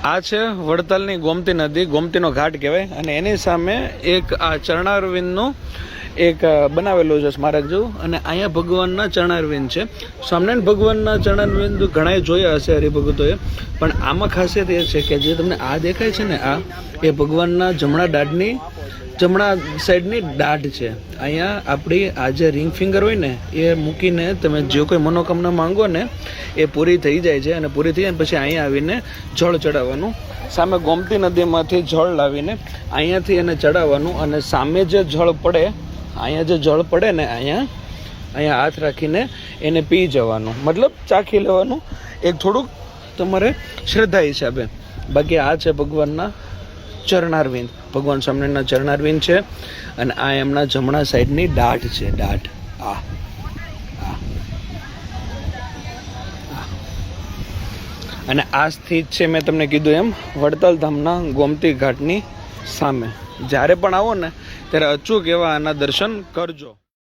આ છે વડતાલની ગોમતી નદી, ગોમતીનો ઘાટ કહેવાય. અને એની સામે એક આ ચરણારવિંદનું એક બનાવેલું છે સ્મારક જેવું. અને અહીંયા ભગવાનના ચરણારવિંદ છે. સ્વામિનારાયણ ભગવાનના ચરણારવિંદ ઘણાએ જોયા હશે હરિભગતોએ, પણ આમાં ખાસિયત એ છે કે જે તમને આ દેખાય છે ને, આ એ ભગવાનના જમણા સાઈડની દાઢ છે. અહીંયા આપણી આ જે રિંગ ફિંગર હોય ને એ મૂકીને તમે જે કોઈ મનોકામના માંગો ને એ પૂરી થઈ જાય છે. અને પૂરી થઈ જાય પછી અહીંયા આવીને જળ ચડાવવાનું. સામે ગોમતી નદીમાંથી જળ લાવીને અહીંયાથી એને ચડાવવાનું. અને સામે જે જળ પડે, અહીંયા જે જળ પડે ને અહીંયા હાથ રાખીને એને પી જવાનું, મતલબ ચાખી લેવાનું એક થોડુંક તમારે શ્રદ્ધા હિસાબે. બાકી આ છે ભગવાનના ચરણારવિંદ, ભગવાન સ્વામિનારાયણના ચરણારવિંદ છે. અને આ એમના જમણા સાઈડની દાઢ છે, દાઢ. અને આ સ્થિત છે મેં તમને કીધું એમ વડતાલ ધામના ગોમતી ઘાટની સામે. જ્યારે પણ આવો ને ત્યારે અચૂક એવા આના દર્શન કરજો.